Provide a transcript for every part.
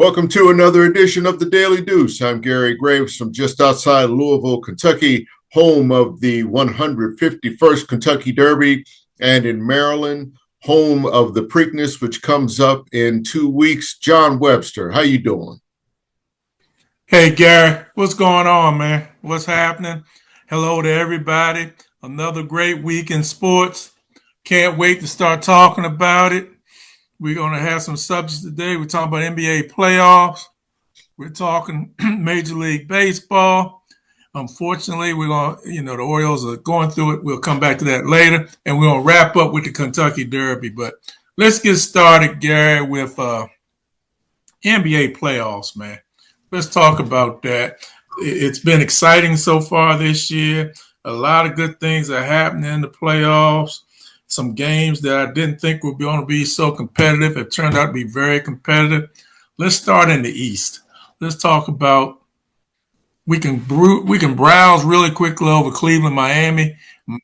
Welcome to another edition of the Daily Deuce. I'm Gary Graves from just outside Louisville, Kentucky, home of the 151st Kentucky Derby, and in Maryland, home of the Preakness, which comes up in 2 weeks. John Webster, how you doing? Hey Gary, what's going on, man? What's happening? Hello to everybody. Another great week in sports. Can't wait to start talking about it. We're going to have some subjects today. We're talking about NBA playoffs. We're talking Major League Baseball. Unfortunately, we're going to, the Orioles are going through it. We'll come back to that later. And we're going to wrap up with the Kentucky Derby. But let's get started, Gary, with NBA playoffs, man. Let's talk about that. It's been exciting so far this year. A lot of good things are happening in the playoffs. Some games that I didn't think were going to be so competitive have turned out to be very competitive. Let's start in the East. Let's talk about we can browse really quickly over Cleveland, Miami.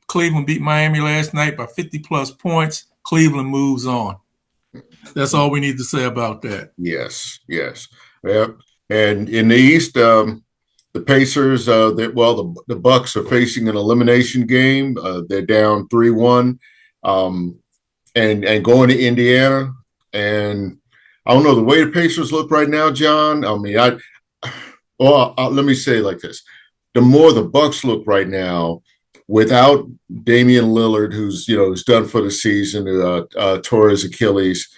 Cleveland beat Miami last night by 50-plus points. Cleveland moves on. That's all we need to say about that. Yes. Yep. And in the East, the Pacers, the Bucks are facing an elimination game. They're down 3-1. And going to Indiana, and I don't know the way the Pacers look right now, John. I mean, let me say it like this: the more the Bucks look right now, without Damian Lillard, who's done for the season, tore his Achilles,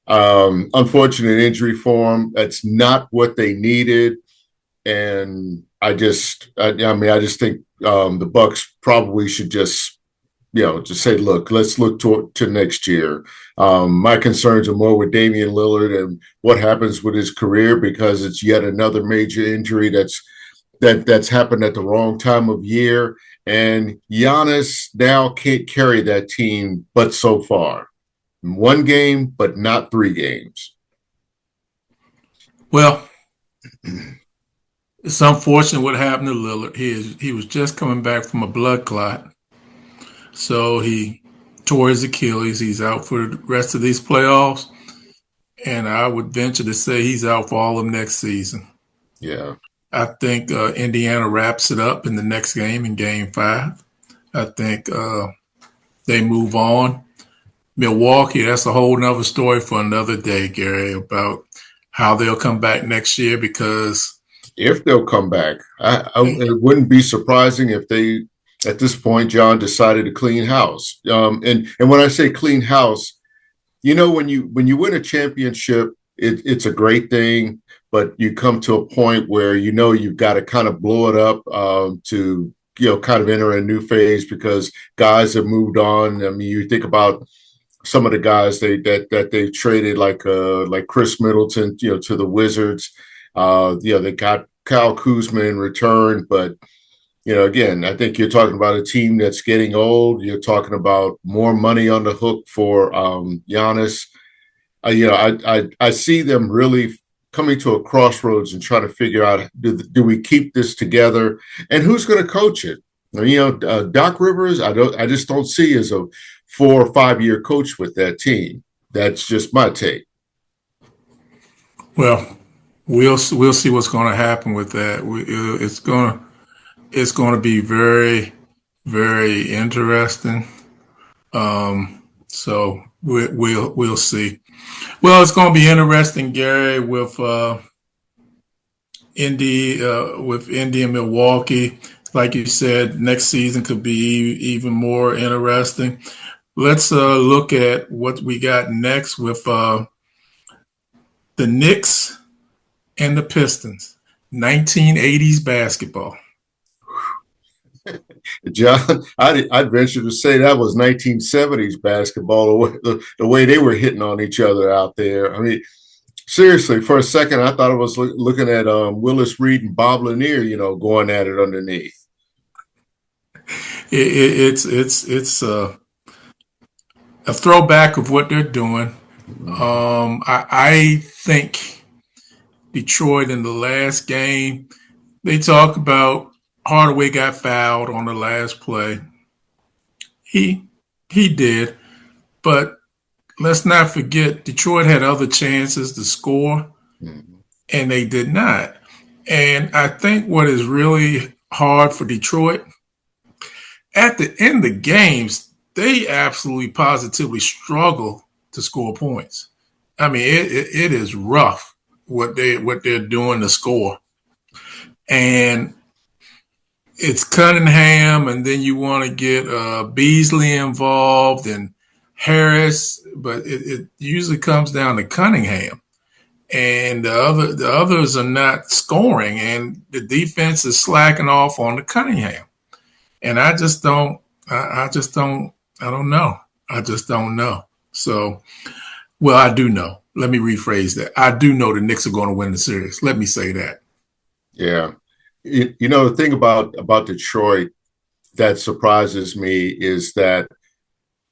unfortunate injury for him. That's not what they needed, and I just think the Bucks probably should just say, look, let's look to next year. My concerns are more with Damian Lillard and what happens with his career, because it's yet another major injury that's happened at the wrong time of year. And Giannis now can't carry that team, but so far. One game, but not 3 games. Well, it's unfortunate what happened to Lillard. He was just coming back from a blood clot. So he tore his Achilles. He's out for the rest of these playoffs. And I would venture to say he's out for all of next season. Yeah. I think Indiana wraps it up in the next game, in Game 5. I think they move on. Milwaukee, that's a whole nother story for another day, Gary, about how they'll come back next year, because if they'll come back, it wouldn't be surprising if they, at this point, John, decided to clean house. And when I say clean house, when you win a championship, it's a great thing, but you come to a point where you've got to kind of blow it up to kind of enter a new phase, because guys have moved on. I mean, you think about some of the guys that they've traded, like Chris Middleton, to the Wizards. They got Kyle Kuzma in return, but again, I think you're talking about a team that's getting old. You're talking about more money on the hook for Giannis. I see them really coming to a crossroads and trying to figure out, do we keep this together, and who's going to coach it? Doc Rivers, I just don't see as a 4 or 5 year coach with that team. That's just my take. Well, we'll see what's going to happen with that. It's going to be very, very interesting. So we'll see. Well, it's going to be interesting, Gary, with Indy and Milwaukee. Like you said, next season could be even more interesting. Let's look at what we got next with the Knicks and the Pistons. 1980s basketball. John, I'd venture to say that was 1970s basketball, the way they were hitting on each other out there. I mean, seriously, for a second, I thought I was looking at Willis Reed and Bob Lanier, going at it underneath. It's a throwback of what they're doing. I think Detroit in the last game, they talk about Hardaway got fouled on the last play. He did, but let's not forget Detroit had other chances to score, and they did not. And I think what is really hard for Detroit at the end of games, they absolutely positively struggle to score points. I mean, it is rough what they're doing to score, and it's Cunningham, and then you want to get Beasley involved and Harris, but it usually comes down to Cunningham, and the others are not scoring, and the defense is slacking off on the Cunningham, and I just don't, I just don't, I don't know, I just don't know. So, well, I do know. Let me rephrase that. I do know the Knicks are going to win the series. Let me say that. Yeah. You know, the thing about Detroit that surprises me is that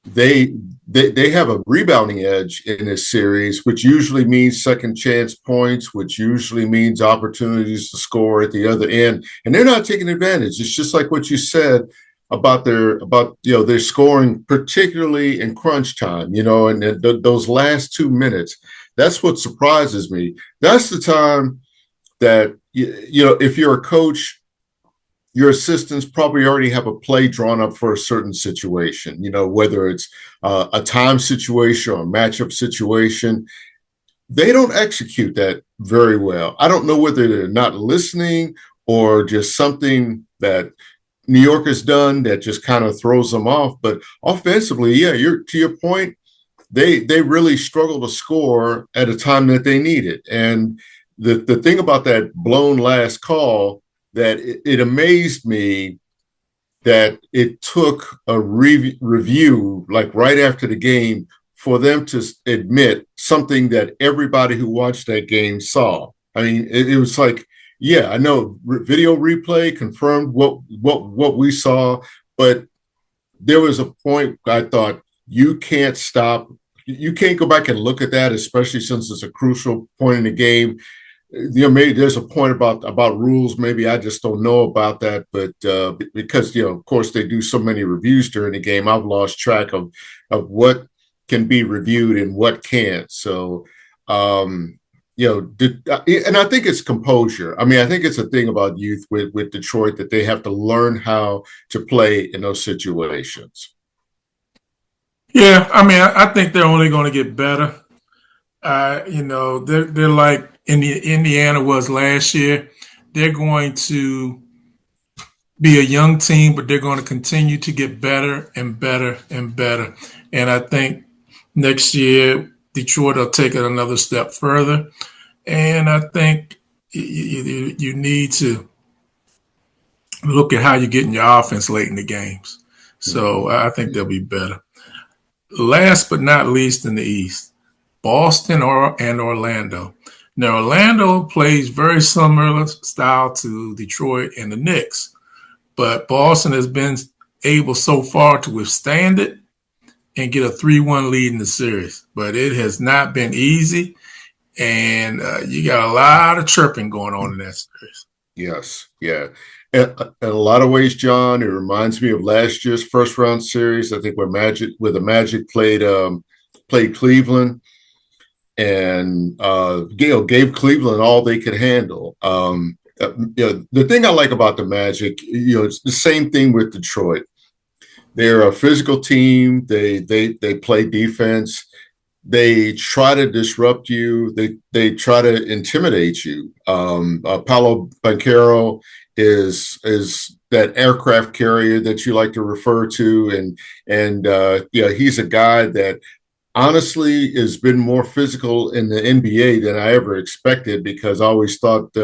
they they have a rebounding edge in this series, which usually means second chance points, which usually means opportunities to score at the other end, and they're not taking advantage. It's just like what you said about their scoring, particularly in crunch time, and those last 2 minutes. That's what surprises me. That's the time that if you're a coach, your assistants probably already have a play drawn up for a certain situation, whether it's a time situation or a matchup situation. They don't execute that very well. I don't know whether they're not listening or just something that New York has done that just kind of throws them off. But offensively, yeah, to your point, they really struggle to score at a time that they need it. And the thing about that blown last call, that it amazed me that it took a review like right after the game for them to admit something that everybody who watched that game saw. I mean, it was like, yeah, I know video replay confirmed what we saw, but there was a point I thought you can't stop. You can't go back and look at that, especially since it's a crucial point in the game. Maybe there's a point about rules. Maybe I just don't know about that. But because of course, they do so many reviews during the game, I've lost track of what can be reviewed and what can't. So, and I think it's composure. I mean, I think it's a thing about youth with Detroit that they have to learn how to play in those situations. Yeah, I mean, I think they're only going to get better. They're like Indiana was last year. They're going to be a young team, but they're going to continue to get better and better and better. And I think next year Detroit will take it another step further. And I think you need to look at how you're getting your offense late in the games. So I think they'll be better. Last but not least in the East, Boston and Orlando. Now, Orlando plays very similar style to Detroit and the Knicks, but Boston has been able so far to withstand it and get a 3-1 lead in the series. But it has not been easy, and you got a lot of chirping going on in that series. Yes, yeah. In a lot of ways, John, it reminds me of last year's first round series. I think where the Magic played Cleveland, and gave Cleveland all they could handle. The thing I like about the Magic, it's the same thing with Detroit. They're a physical team. They play defense. They try to disrupt you. They try to intimidate you. Paolo Banchero is that aircraft carrier that you like to refer to, and he's a guy that honestly has been more physical in the NBA than I ever expected, because I always thought he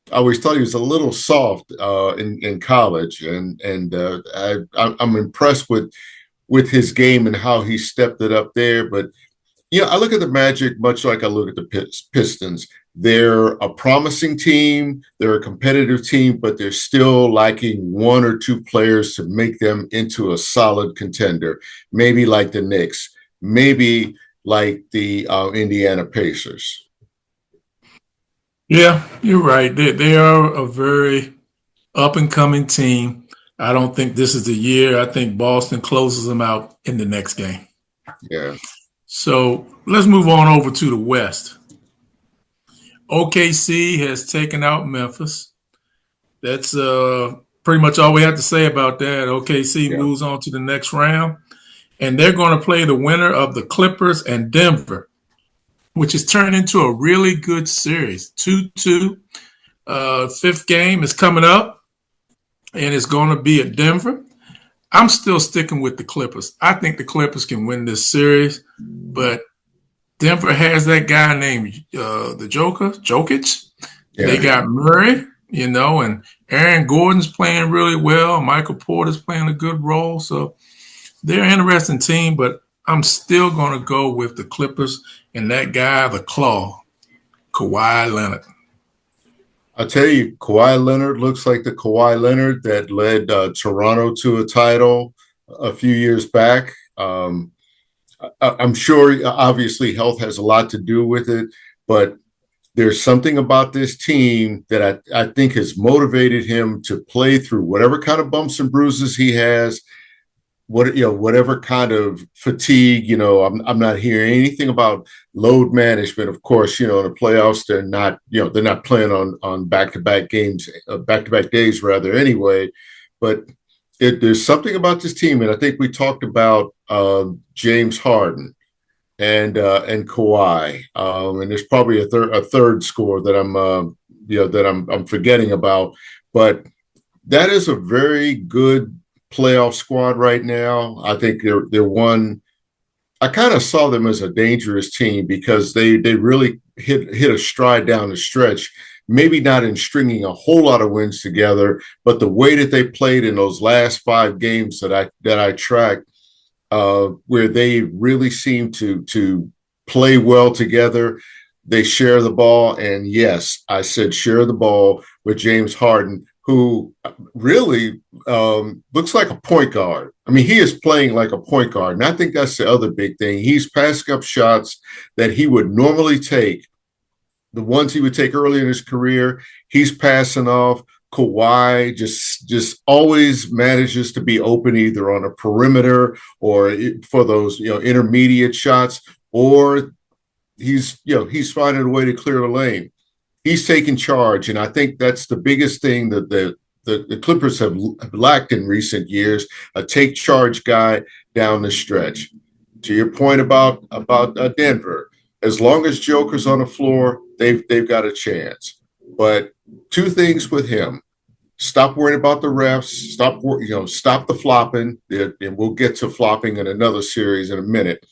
was a little soft in college, and I'm impressed with his game and how he stepped it up there. But I look at the Magic much like I look at the Pistons. They're a promising team, they're a competitive team, but they're still lacking one or two players to make them into a solid contender. Maybe like the Knicks, maybe like the Indiana Pacers. Yeah, you're right. They are a very up and coming team. I don't think this is the year. I think Boston closes them out in the next game. Yeah. So let's move on over to the West. OKC has taken out Memphis. That's pretty much all we have to say about that. OKC Yeah. moves on to the next round, and they're going to play the winner of the Clippers and Denver, which has turned into a really good series. 2-2. Fifth game is coming up, and it's going to be at Denver. I'm still sticking with the Clippers. I think the Clippers can win this series, but Denver has that guy named the Jokic. They Yeah. got Murray, and Aaron Gordon's playing really well. Michael Porter's playing a good role. So they're an interesting team, but I'm still going to go with the Clippers and that guy, the Claw, Kawhi Leonard. I'll tell you, Kawhi Leonard looks like the Kawhi Leonard that led Toronto to a title a few years back. I'm sure, obviously, health has a lot to do with it, but there's something about this team that I think has motivated him to play through whatever kind of bumps and bruises he has, whatever kind of fatigue. I'm not hearing anything about load management. Of course, in the playoffs they're not playing on back-to-back games, back-to-back days rather. Anyway, but there's something about this team, and I think we talked about James Harden and Kawhi, and there's probably a third score that I'm forgetting about, but that is a very good playoff squad right now. I think they're one. I kind of saw them as a dangerous team because they really hit a stride down the stretch. Maybe not in stringing a whole lot of wins together, but the way that they played in those last 5 games that I tracked, where they really seem to play well together. They share the ball, and yes, I said share the ball with James Harden, who really looks like a point guard. I mean, he is playing like a point guard, and I think that's the other big thing. He's passing up shots that he would normally take, the ones he would take early in his career. He's passing off. Kawhi just always manages to be open either on a perimeter or for those intermediate shots, or he's finding a way to clear the lane. He's taking charge, and I think that's the biggest thing that the Clippers have lacked in recent years: a take charge guy down the stretch. To your point about Denver, as long as Joker's on the floor, they've got a chance. But 2 things with him: stop worrying about the refs, stop the flopping, and we'll get to flopping in another series in a minute.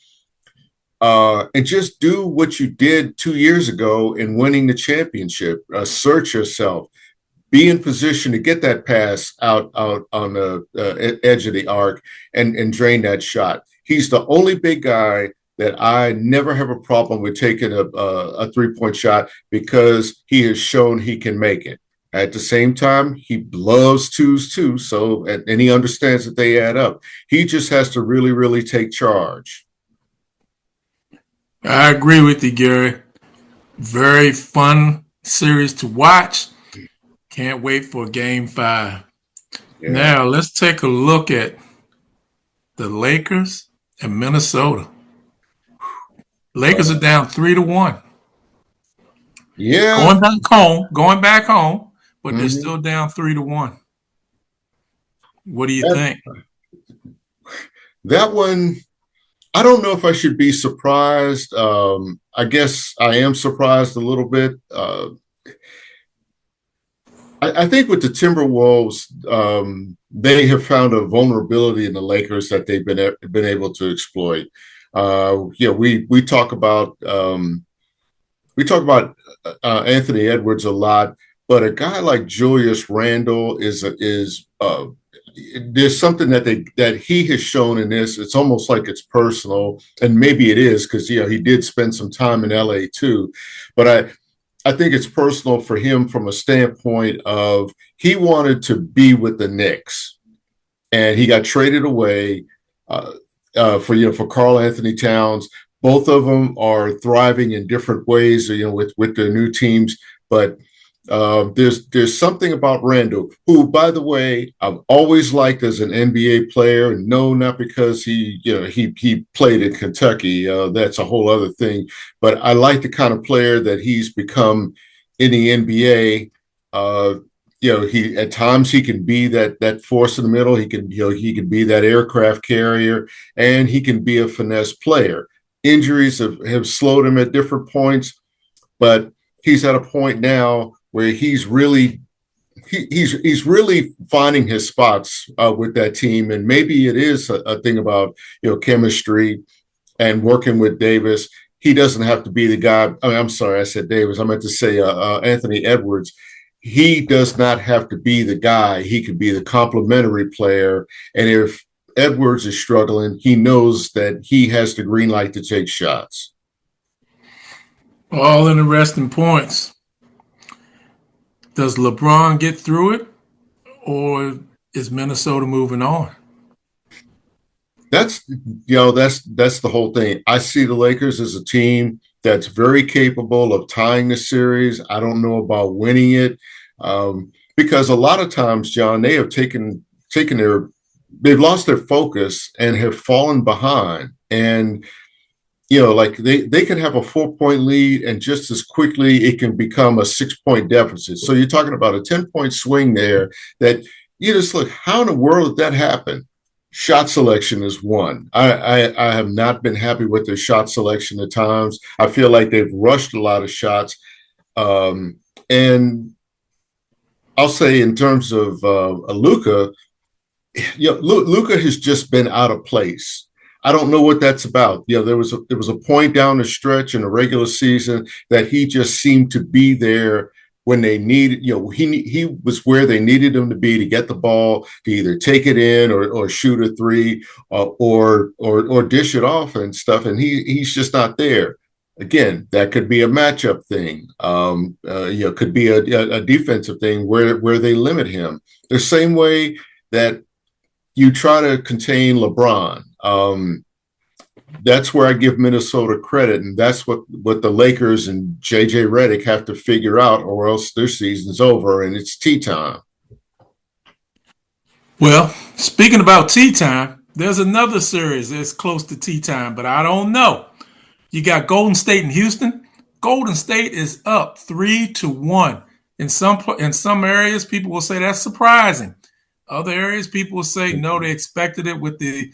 And just do what you did 2 years ago in winning the championship. Assert yourself, be in position to get that pass out on the edge of the arc and drain that shot. He's the only big guy that I never have a problem with taking a 3-point shot because he has shown he can make it. At the same time, he loves twos too, and he understands that they add up. He just has to really, really take charge. I agree with you, Gary. Very fun series to watch. Can't wait for game 5. Yeah. Now, let's take a look at the Lakers and Minnesota. Lakers are down 3-1. Yeah. Going back home, but they're still down 3-1. What do you think? That one, I don't know if I should be surprised. I guess I am surprised a little bit. I think with the Timberwolves, they have found a vulnerability in the Lakers that they've been able to exploit. We talk about Anthony Edwards a lot, but a guy like Julius Randle is there's something that he has shown in this. It's almost like it's personal, and maybe it is because he did spend some time in LA too. But I think it's personal for him from a standpoint of he wanted to be with the Knicks, and he got traded away for Karl Anthony Towns. Both of them are thriving in different ways, with their new teams. But there's something about Randle, who, by the way, I've always liked as an NBA player. No, not because he played in Kentucky. That's a whole other thing. But I like the kind of player that he's become in the NBA. He at times he can be that force in the middle. He can be that aircraft carrier, and he can be a finesse player. Injuries have slowed him at different points, but he's at a point now where he's really finding his spots with that team, and maybe it is a thing about chemistry and working with Davis. He doesn't have to be the guy. I mean, I'm sorry, I said Davis. I meant to say Anthony Edwards. He does not have to be the guy. He could be the complementary player. And if Edwards is struggling, he knows that he has the green light to take shots. All interesting points. Does LeBron get through it, or is Minnesota moving on? That's the whole thing. I see the Lakers as a team that's very capable of tying the series. I don't know about winning it, because a lot of times, John, they have they've lost their focus and have fallen behind. And like they can have a 4-point lead, and just as quickly it can become a 6-point deficit. So you're talking about a 10-point swing there that you just look, how in the world did that happen? Shot selection is one. I have not been happy with their shot selection at times. I feel like they've rushed a lot of shots. And I'll say in terms of Luka, Luka has just been out of place. I don't know what that's about. There was a point down the stretch in the regular season that he just seemed to be there when they needed. He was where they needed him to be to get the ball, to either take it in or shoot a three, or dish it off and stuff. And he's just not there. Again, that could be a matchup thing. Could be a defensive thing where they limit him. The same way that you try to contain LeBron. That's where I give Minnesota credit, and that's what the Lakers and JJ Redick have to figure out, or else their season's over and it's tea time. Well, speaking about tea time, there's another series that's close to tea time, but I don't know. You got Golden State and Houston. Golden State is up 3-1. In some areas, people will say that's surprising. Other areas, people will say no, they expected it with the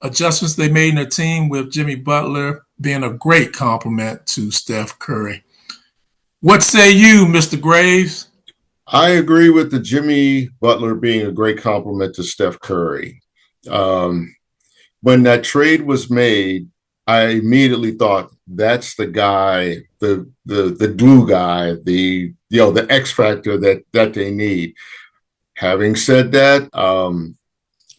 adjustments they made in their team, with Jimmy Butler being a great compliment to Steph Curry. What say you, Mr. Graves? I agree with the Jimmy Butler being a great compliment to Steph Curry. When that trade was made, I immediately thought that's the guy, the glue guy, the X factor that they need. Having said that,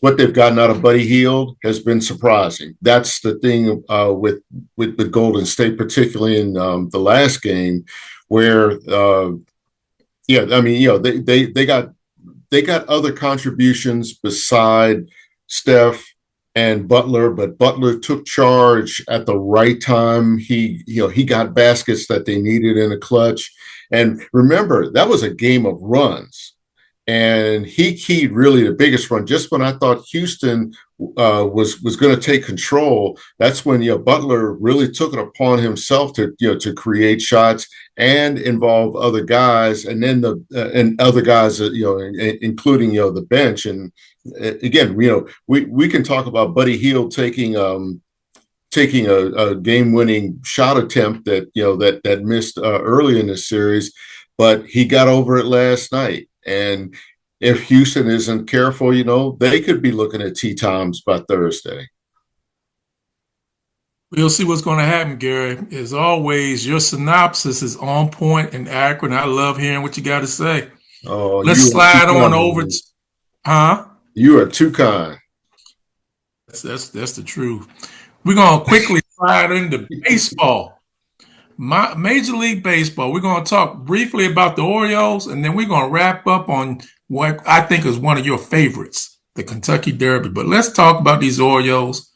what they've gotten out of Buddy Hield has been surprising. That's the thing with Golden State, particularly in the last game, where they got other contributions beside Steph and Butler, but Butler took charge at the right time. He got baskets that they needed in a clutch. And remember, that was a game of runs. And he keyed really the biggest run. Just when I thought Houston was going to take control, that's when Butler really took it upon himself to create shots and involve other guys, and then and other guys including the bench. And again, we can talk about Buddy Hield taking a game-winning shot attempt that missed early in the series, but he got over it last night. And if Houston isn't careful, they could be looking at tea times by Thursday. We'll see what's going to happen, Gary. As always, your synopsis is on point and accurate. And I love hearing what you got to say. Oh, let's slide on over. You are too kind. That's the truth. We're going to quickly slide into baseball. Major League Baseball. We're going to talk briefly about the Orioles, and then we're going to wrap up on what I think is one of your favorites, the Kentucky Derby. But let's talk about these Orioles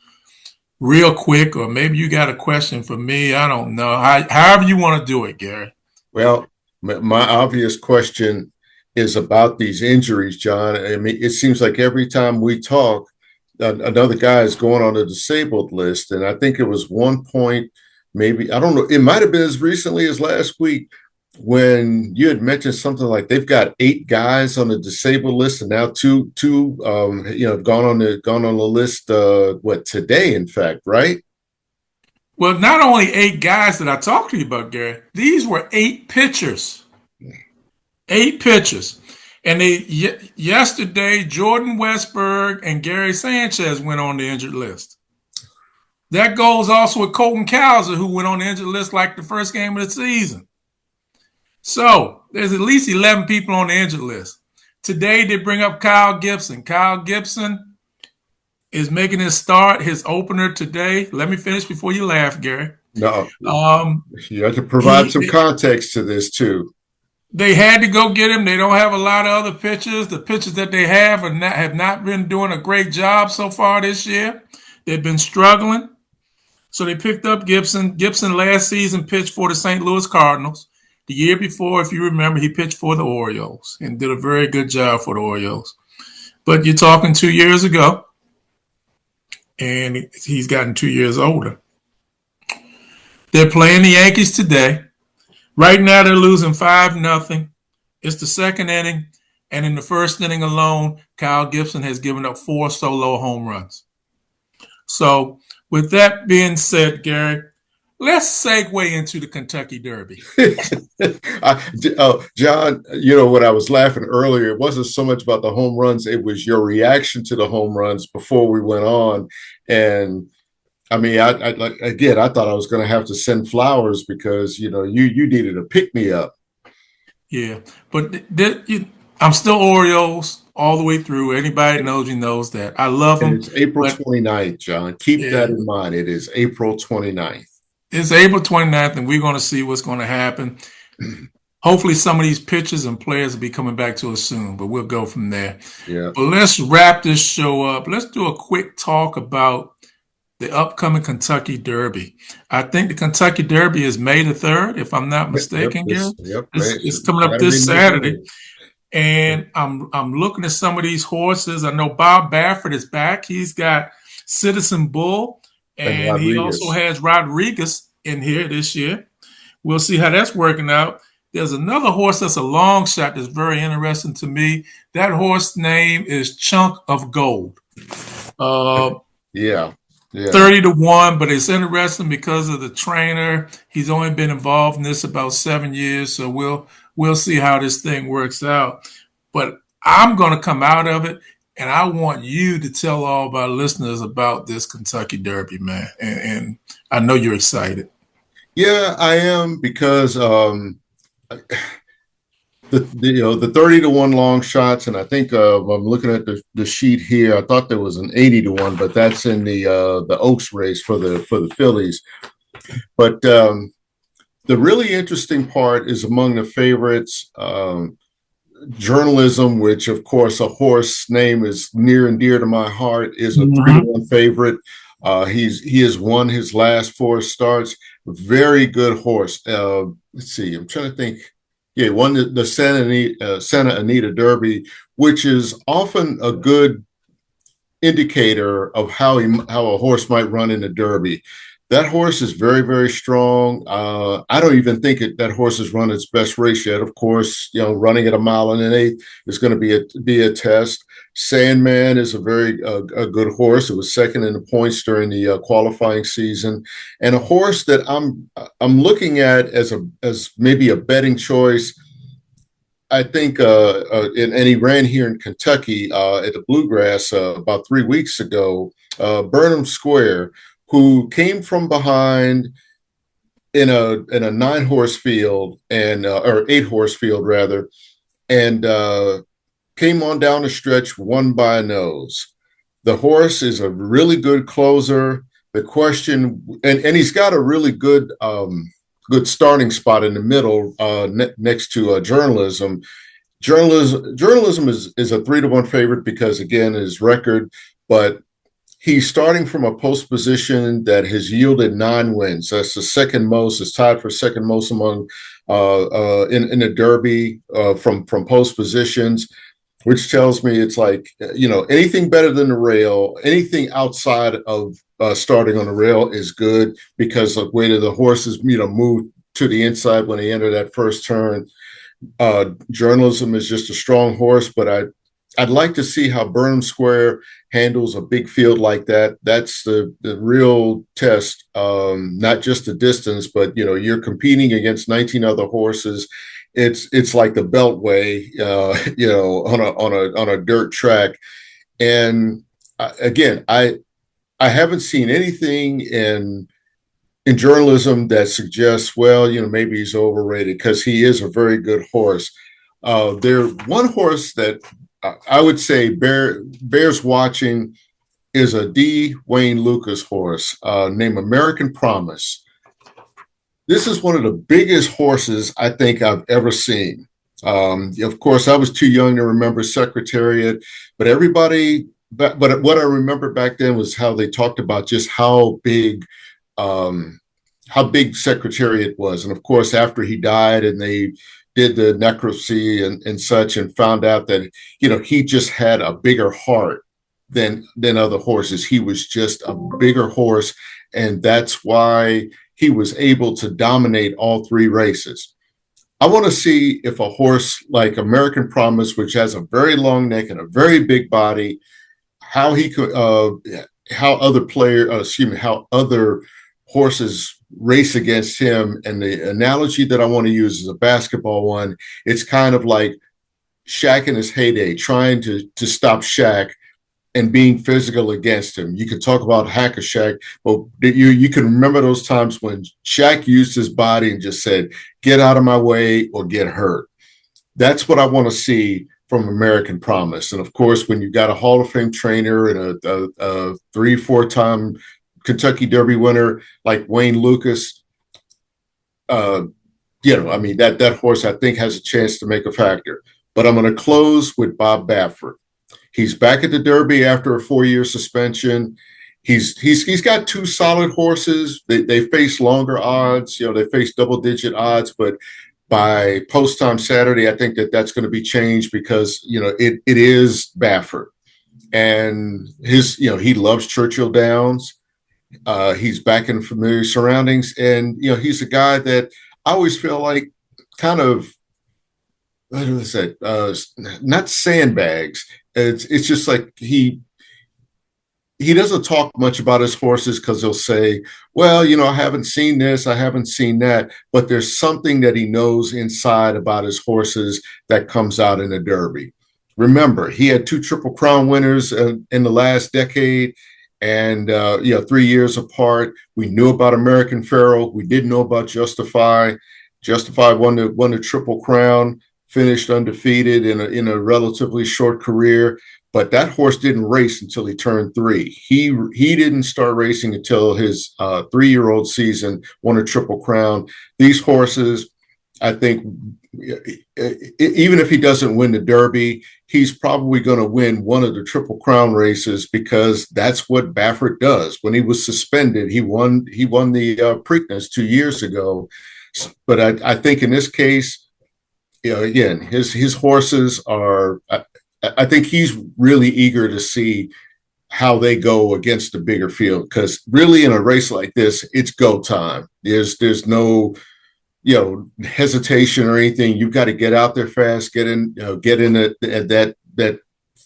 real quick, or maybe you got a question for me. I don't know. However you want to do it, Gary. Well, my obvious question is about these injuries, John. I mean, it seems like every time we talk, another guy is going on the disabled list. And I think it was one point, maybe, I don't know, it might have been as recently as last week, when you had mentioned something like they've got 8 guys on the disabled list, and now two have gone on the list. What today? In fact, right? Well, not only 8 guys that I talked to you about, Gary, these were 8 pitchers. 8 pitchers. And yesterday, Jordan Westberg and Gary Sanchez went on the injured list. That goes also with Colton Cowser, who went on the injured list like the first game of the season. So there's at least 11 people on the injured list. Today, they bring up Kyle Gibson. Kyle Gibson is making his opener today. Let me finish before you laugh, Gary. No, Um, you have to provide some context to this too. They had to go get him. They don't have a lot of other pitchers. The pitchers that they have have not been doing a great job so far this year. They've been struggling. So they picked up Gibson. Gibson last season pitched for the St. Louis Cardinals. The year before, if you remember, he pitched for the Orioles and did a very good job for the Orioles. But you're talking 2 years ago, and he's gotten 2 years older. They're playing the Yankees today. Right now, they're losing 5-0. It's the second inning, and in the first inning alone, Kyle Gibson has given up 4 solo home runs. So, with that being said, Gary, let's segue into the Kentucky Derby. John, when I was laughing earlier, it wasn't so much about the home runs, it was your reaction to the home runs before we went on. And I mean, I thought I was going to have to send flowers because, you needed a pick me up. Yeah, but I'm still Orioles all the way through. Anybody knows me knows that. I love them. And it's April 29th, John. Keep that in mind. It is April 29th. It's April 29th, and we're going to see what's going to happen. Hopefully, some of these pitchers and players will be coming back to us soon, but we'll go from there. Yeah. But let's wrap this show up. Let's do a quick talk about the upcoming Kentucky Derby. I think the Kentucky Derby is May the 3rd, if I'm not mistaken. It's coming up this Saturday. And I'm looking at some of these horses. I know Bob Baffert is back. He's got Citizen Bull, and he also has Rodriguez in here this year. We'll see how that's working out. There's another horse that's a long shot that's very interesting to me. That horse name is Chunk of Gold. Yeah. 30-1, but it's interesting because of the trainer. He's only been involved in this about 7 years, so we'll see how this thing works out. But I'm going to come out of it, and I want you to tell all of our listeners about this Kentucky Derby, man. And I know you're excited. Yeah, I am because the 30-1 long shots, and I think I'm looking at the sheet here. I thought there was an 80-1, but that's in the Oaks race for the Phillies. But the really interesting part is among the favorites, Journalism, which of course a horse name is near and dear to my heart, is a 3-1 favorite. He has won his last 4 starts. Very good horse. Let's see. I'm trying to think. Yeah, won the Santa Anita Derby, which is often a good indicator of how a horse might run in the Derby. That horse is very, very strong. I don't even think that horse has run its best race yet. Of course, running at 1 1/8 is going to be a test. Sandman is a very a good horse. It was second in the points during the qualifying season, and a horse that I'm looking at as maybe a betting choice. I think, and he ran here in Kentucky at the Bluegrass about 3 weeks ago. Burnham Square, who came from behind in a 9-horse field or 8-horse field rather, and came on down the stretch, won by a nose. The horse is a really good closer. The question, and he's got a really good starting spot in the middle next to Journalism. Journalism is a 3-1 favorite because, again, his record, but he's starting from a post position that has yielded 9 wins. That's the second most. It's tied for second most among in the Derby from post positions, which tells me it's like, anything better than the rail, anything outside of starting on the rail is good because of the way that the horses, move to the inside when they enter that first turn. Journalism is just a strong horse, but I'd like to see how Burnham Square handles a big field like that. That's the real test, not just the distance, but you're competing against 19 other horses. It's like the Beltway, on a dirt track. And again, I haven't seen anything in journalism that suggests, well, maybe he's overrated because he is a very good horse. There, one horse that I would say bears watching is a D. Wayne Lucas horse named American Promise. This is one of the biggest horses I think I've ever seen. Of course, I was too young to remember Secretariat, but but what I remember back then was how they talked about just how big Secretariat was. And of course, after he died and they did the necropsy and such, and found out that, he just had a bigger heart than other horses. He was just a bigger horse. And that's why he was able to dominate all three races. I want to see if a horse like American Promise, which has a very long neck and a very big body, how he could, how other horses race against him. And the analogy that I want to use is a basketball one. It's kind of like Shaq in his heyday, trying to stop Shaq and being physical against him. You could talk about Hack-a-Shaq, but you can remember those times when Shaq used his body and just said, get out of my way or get hurt. That's what I want to see from American Promise. And of course, when you've got a Hall of Fame trainer and a 3-4-time Kentucky Derby winner like Wayne Lucas, that horse I think has a chance to make a factor. But I'm going to close with Bob Baffert. He's back at the Derby after a 4-year suspension. He's got two solid horses. They face longer odds. They face double-digit odds, but by post-time Saturday, I think that's going to be changed because it is Baffert, and he loves Churchill Downs. He's back in familiar surroundings, and he's a guy that I always feel like kind of, what do I say, not sandbags. It's just like he doesn't talk much about his horses because he'll say, well, I haven't seen this, I haven't seen that, but there's something that he knows inside about his horses that comes out in the Derby. Remember, he had 2 Triple Crown winners in the last decade, and 3 years apart. We knew about American Pharoah. We didn't know about Justify. Justify won the Triple Crown, finished undefeated in a relatively short career. But that horse didn't race until he turned 3. He didn't start racing until his 3-year-old season, won a Triple Crown. These horses, I think, even if he doesn't win the Derby, he's probably going to win one of the Triple Crown races because that's what Baffert does. When he was suspended, he won the Preakness 2 years ago. But I think in this case, again, his horses are. I think he's really eager to see how they go against the bigger field, because really in a race like this, it's go time. There's no hesitation or anything. You've got to get out there fast, get in that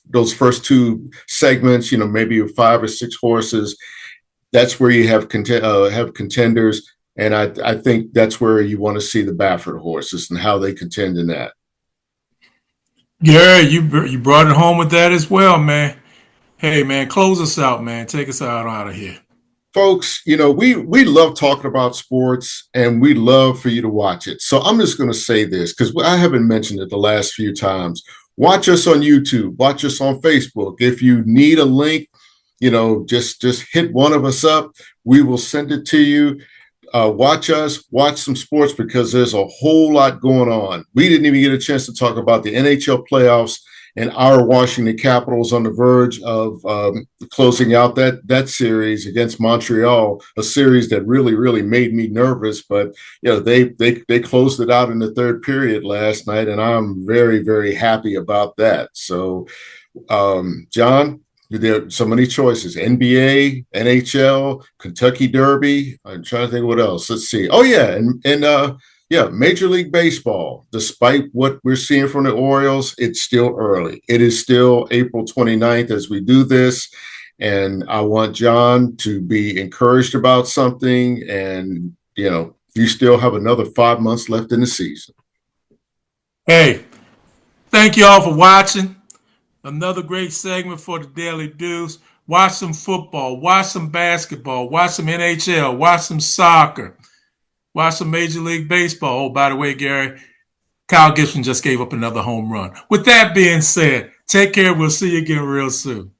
those first 2 segments. Maybe 5 or 6 horses. That's where you have contenders, and I think that's where you want to see the Baffert horses and how they contend in that. Yeah, you brought it home with that as well, man. Hey, man, close us out, man. Take us out of here. Folks, we love talking about sports, and we love for you to watch it. So I'm just going to say this because I haven't mentioned it the last few times. Watch us on YouTube. Watch us on Facebook. If you need a link, just hit one of us up. We will send it to you. Watch some sports, because there's a whole lot going on. We didn't even get a chance to talk about the NHL playoffs and our Washington Capitals on the verge of closing out that series against Montreal, a series that really, really made me nervous. But they closed it out in the third period last night, and I'm very, very happy about that. So, John, There are so many choices: NBA, NHL, Kentucky Derby. I'm trying to think what else. Let's see. Oh yeah, and yeah, Major League Baseball. Despite what we're seeing from the Orioles, it's still early. It is still April 29th as we do this, and I want John to be encouraged about something. And you still have another 5 months left in the season. Hey, thank you all for watching. Another great segment for the Daily Deuce. Watch some football, watch some basketball, watch some NHL, watch some soccer, watch some Major League Baseball. Oh, by the way, Gary, Kyle Gibson just gave up another home run. With that being said, take care. We'll see you again real soon.